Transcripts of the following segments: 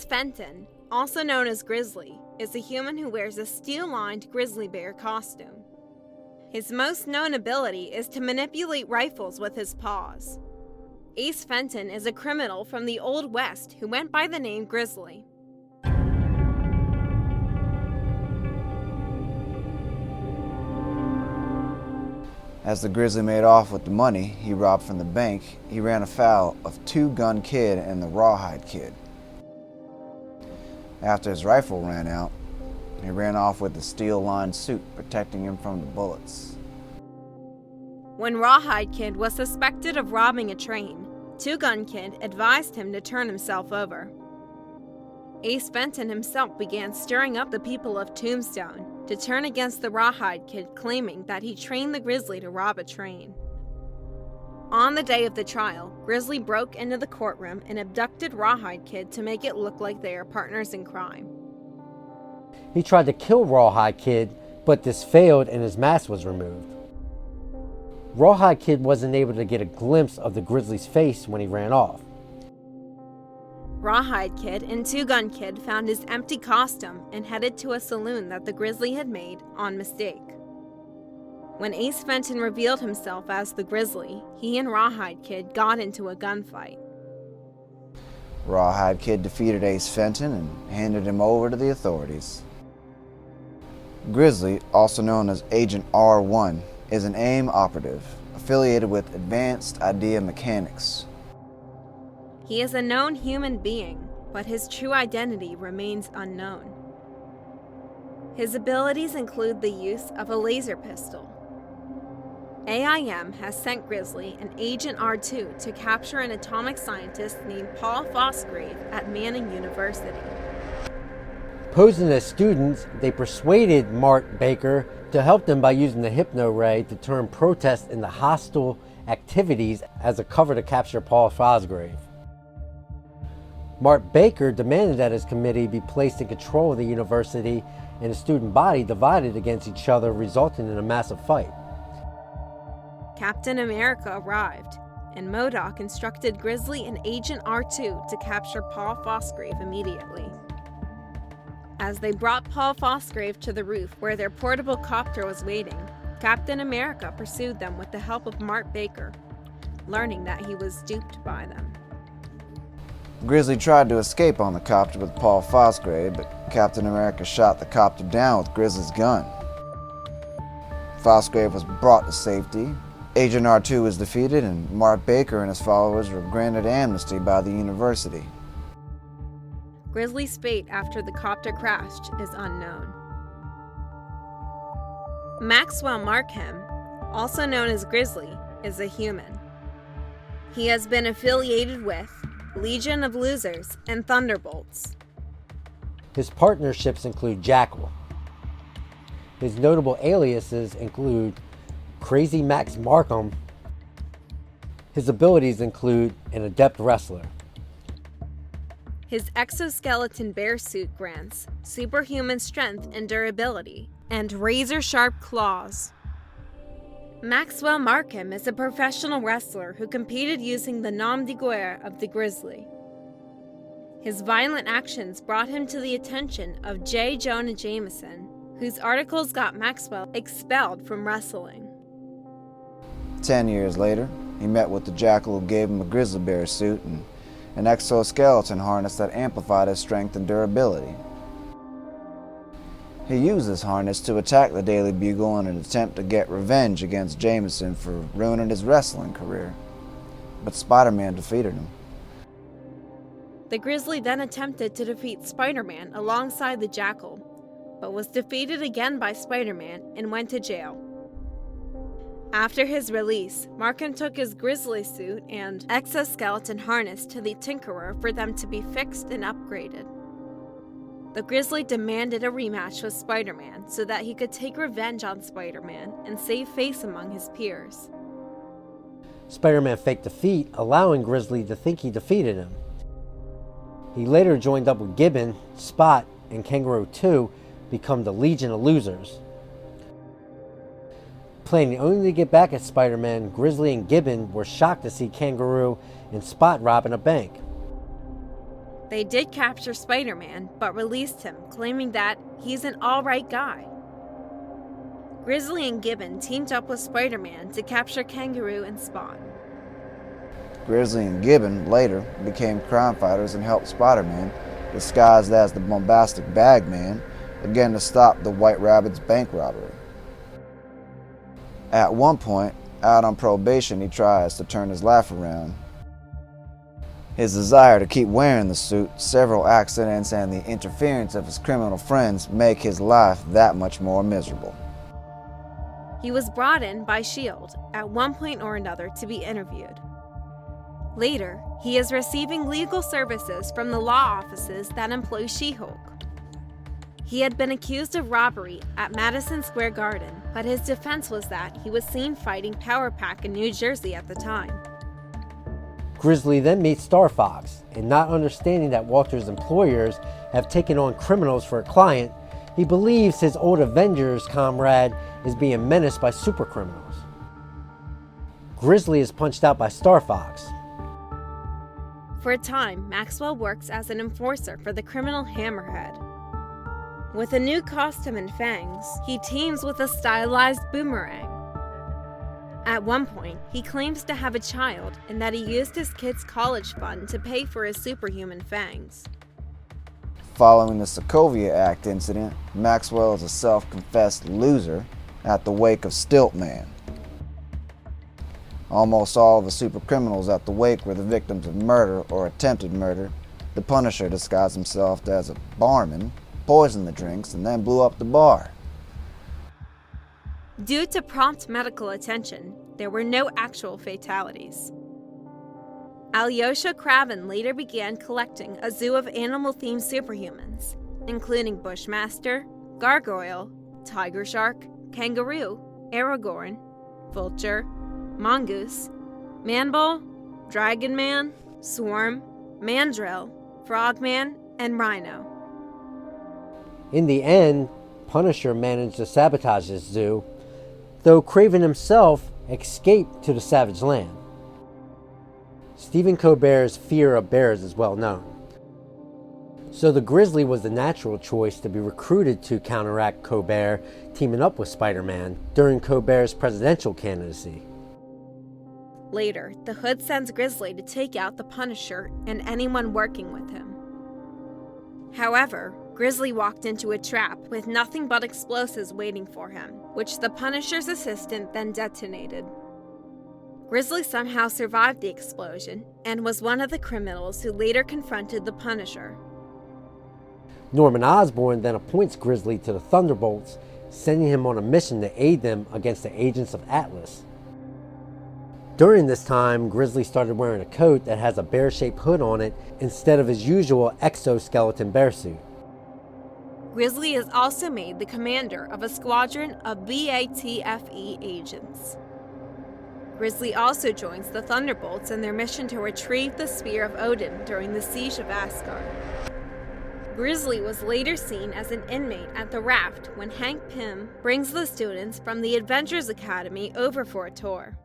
Fenton, also known as Grizzly, is a human who wears a steel-lined grizzly bear costume. His most known ability is to manipulate rifles with his paws. Ace Fenton is a criminal from the Old West who went by the name Grizzly. As the Grizzly made off with the money he robbed from the bank, he ran afoul of Two-Gun Kid and the Rawhide Kid. After his rifle ran out, he ran off with the steel-lined suit protecting him from the bullets. When Rawhide Kid was suspected of robbing a train, Two-Gun Kid advised him to turn himself over. Ace Fenton himself began stirring up the people of Tombstone to turn against the Rawhide Kid, claiming that he trained the Grizzly to rob a train. On the day of the trial, Grizzly broke into the courtroom and abducted Rawhide Kid to make it look like they are partners in crime. He tried to kill Rawhide Kid, but this failed and his mask was removed. Rawhide Kid wasn't able to get a glimpse of the Grizzly's face when he ran off. Rawhide Kid and Two-Gun Kid found his empty costume and headed to a saloon that the Grizzly had made on mistake. When Ace Fenton revealed himself as the Grizzly, he and Rawhide Kid got into a gunfight. Rawhide Kid defeated Ace Fenton and handed him over to the authorities. Grizzly, also known as Agent R1, is an AIM operative affiliated with Advanced Idea Mechanics. He is a known human being, but his true identity remains unknown. His abilities include the use of a laser pistol. AIM has sent Grizzly and Agent R2 to capture an atomic scientist named Paul Fosgrave at Manning University. Posing as students, they persuaded Mark Baker to help them by using the hypno ray to turn protest into hostile activities as a cover to capture Paul Fosgrave. Mark Baker demanded that his committee be placed in control of the university and the student body divided against each other, resulting in a massive fight. Captain America arrived, and MODOK instructed Grizzly and Agent R2 to capture Paul Fosgrave immediately. As they brought Paul Fosgrave to the roof where their portable copter was waiting, Captain America pursued them with the help of Mark Baker, learning that he was duped by them. Grizzly tried to escape on the copter with Paul Fosgrave, but Captain America shot the copter down with Grizzly's gun. Fosgrave was brought to safety. Agent R2 was defeated, and Mark Baker and his followers were granted amnesty by the university. Grizzly's fate after the copter crashed is unknown. Maxwell Markham, also known as Grizzly, is a human. He has been affiliated with Legion of Losers and Thunderbolts. His partnerships include Jackal. His notable aliases include Crazy Max Markham. His abilities include an adept wrestler. His exoskeleton bear suit grants superhuman strength and durability, and razor-sharp claws. Maxwell Markham is a professional wrestler who competed using the nom de guerre of the Grizzly. His violent actions brought him to the attention of J. Jonah Jameson, whose articles got Maxwell expelled from wrestling. 10 years later, he met with the Jackal who gave him a grizzly bear suit and an exoskeleton harness that amplified his strength and durability. He used this harness to attack the Daily Bugle in an attempt to get revenge against Jameson for ruining his wrestling career, but Spider-Man defeated him. The Grizzly then attempted to defeat Spider-Man alongside the Jackal, but was defeated again by Spider-Man and went to jail. After his release, Markham took his Grizzly suit and exoskeleton harness to the Tinkerer for them to be fixed and upgraded. The Grizzly demanded a rematch with Spider-Man so that he could take revenge on Spider-Man and save face among his peers. Spider-Man faked defeat, allowing Grizzly to think he defeated him. He later joined up with Gibbon, Spot, and Kangaroo 2, become the Legion of Losers. Planning only to get back at Spider-Man, Grizzly and Gibbon were shocked to see Kangaroo and Spot robbing a bank. They did capture Spider-Man, but released him, claiming that he's an alright guy. Grizzly and Gibbon teamed up with Spider-Man to capture Kangaroo and Spot. Grizzly and Gibbon later became crime fighters and helped Spider-Man, disguised as the bombastic Bagman, again to stop the White Rabbit's bank robbery. At one point, out on probation, he tries to turn his life around. His desire to keep wearing the suit, several accidents, and the interference of his criminal friends make his life that much more miserable. He was brought in by S.H.I.E.L.D. at one point or another to be interviewed. Later, he is receiving legal services from the law offices that employ She-Hulk. He had been accused of robbery at Madison Square Garden, but his defense was that he was seen fighting Power Pack in New Jersey at the time. Grizzly then meets Star Fox, and not understanding that Walter's employers have taken on criminals for a client, he believes his old Avengers comrade is being menaced by supercriminals. Grizzly is punched out by Star Fox. For a time, Maxwell works as an enforcer for the criminal Hammerhead. With a new costume and fangs, he teams with a stylized Boomerang. At one point, he claims to have a child and that he used his kid's college fund to pay for his superhuman fangs. Following the Sokovia Act incident, Maxwell is a self-confessed loser at the wake of Stiltman. Almost all of the supercriminals at the wake were the victims of murder or attempted murder. The Punisher disguised himself as a barman, poisoned the drinks, and then blew up the bar. Due to prompt medical attention, there were no actual fatalities. Alyosha Craven later began collecting a zoo of animal-themed superhumans, including Bushmaster, Gargoyle, Tiger Shark, Kangaroo, Aragorn, Vulture, Mongoose, Manbull, Dragon Man, Swarm, Mandrill, Frogman, and Rhino. In the end, Punisher managed to sabotage this zoo, though Craven himself escaped to the Savage Land. Stephen Colbert's fear of bears is well known. So the Grizzly was the natural choice to be recruited to counteract Colbert teaming up with Spider-Man during Colbert's presidential candidacy. Later, the Hood sends Grizzly to take out the Punisher and anyone working with him. However, Grizzly walked into a trap with nothing but explosives waiting for him, which the Punisher's assistant then detonated. Grizzly somehow survived the explosion and was one of the criminals who later confronted the Punisher. Norman Osborn then appoints Grizzly to the Thunderbolts, sending him on a mission to aid them against the agents of Atlas. During this time, Grizzly started wearing a coat that has a bear-shaped hood on it instead of his usual exoskeleton bear suit. Grizzly is also made the commander of a squadron of BATFE agents. Grizzly also joins the Thunderbolts in their mission to retrieve the Spear of Odin during the Siege of Asgard. Grizzly was later seen as an inmate at the Raft when Hank Pym brings the students from the Adventures Academy over for a tour.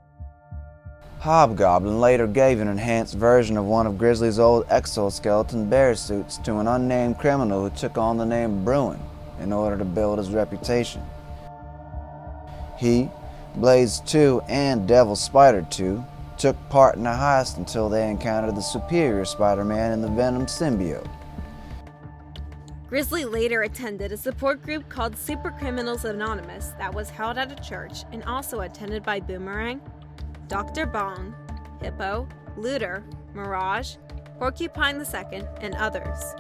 Hobgoblin later gave an enhanced version of one of Grizzly's old exoskeleton bear suits to an unnamed criminal who took on the name Bruin in order to build his reputation. He, Blaze 2, and Devil Spider 2 took part in a heist until they encountered the superior Spider-Man in the Venom symbiote. Grizzly later attended a support group called Super Criminals Anonymous that was held at a church and also attended by Boomerang, Dr. Bong, Hippo, Looter, Mirage, Porcupine II, and others.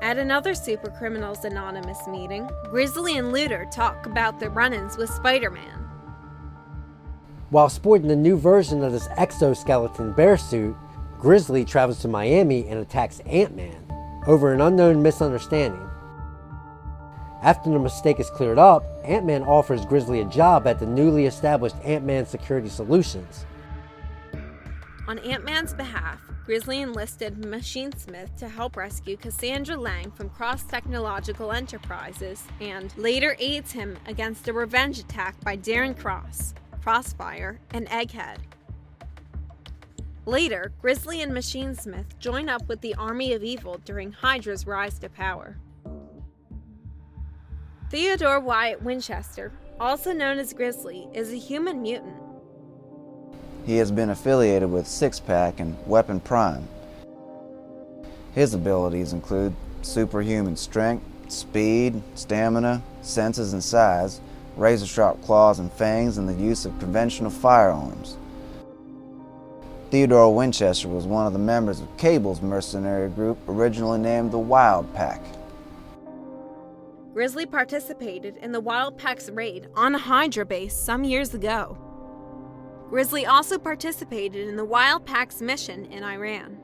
At another Super Criminals Anonymous meeting, Grizzly and Looter talk about their run-ins with Spider-Man. While sporting the new version of this exoskeleton bear suit, Grizzly travels to Miami and attacks Ant-Man over an unknown misunderstanding. After the mistake is cleared up, Ant-Man offers Grizzly a job at the newly established Ant-Man Security Solutions. On Ant-Man's behalf, Grizzly enlisted Machinesmith to help rescue Cassandra Lang from Cross Technological Enterprises and later aids him against a revenge attack by Darren Cross, Crossfire, and Egghead. Later, Grizzly and Machine Smith join up with the Army of Evil during Hydra's rise to power. Theodore Winchester, also known as Grizzly, is a human mutant. He has been affiliated with Six-Pack and Weapon Prime. His abilities include superhuman strength, speed, stamina, senses and size, razor-sharp claws and fangs, and the use of conventional firearms. Theodore Winchester was one of the members of Cable's mercenary group, originally named the Wild Pack. Grizzly participated in the Wild Pack's raid on a Hydra base some years ago. Grizzly also participated in the Wild Pack's mission in Iran.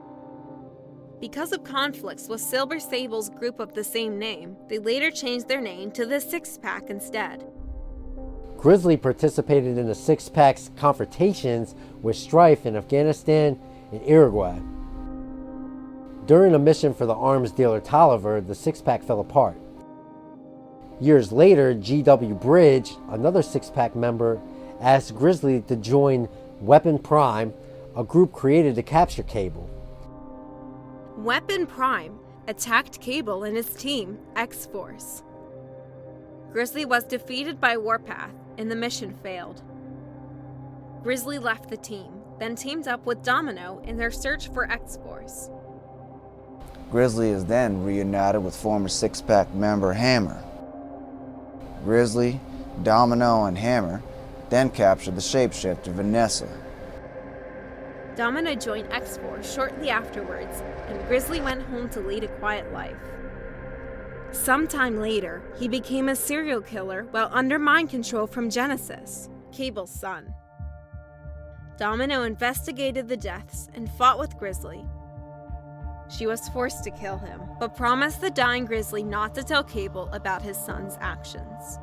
Because of conflicts with Silver Sable's group of the same name, they later changed their name to the Six-Pack instead. Grizzly participated in the Six-Pack's confrontations with strife in Afghanistan and Uruguay. During a mission for the arms dealer Tolliver, the Six-Pack fell apart. Years later, G.W. Bridge, another Six-Pack member, asked Grizzly to join Weapon Prime, a group created to capture Cable. Weapon Prime attacked Cable and his team, X-Force. Grizzly was defeated by Warpath, and the mission failed. Grizzly left the team, then teamed up with Domino in their search for X-Force. Grizzly is then reunited with former Six-Pack member Hammer. Grizzly, Domino, and Hammer then captured the shapeshifter Vanessa. Domino joined X-Force shortly afterwards, and Grizzly went home to lead a quiet life. Sometime later, he became a serial killer while under mind control from Genesis, Cable's son. Domino investigated the deaths and fought with Grizzly. She was forced to kill him, but promised the dying Grizzly not to tell Cable about his son's actions.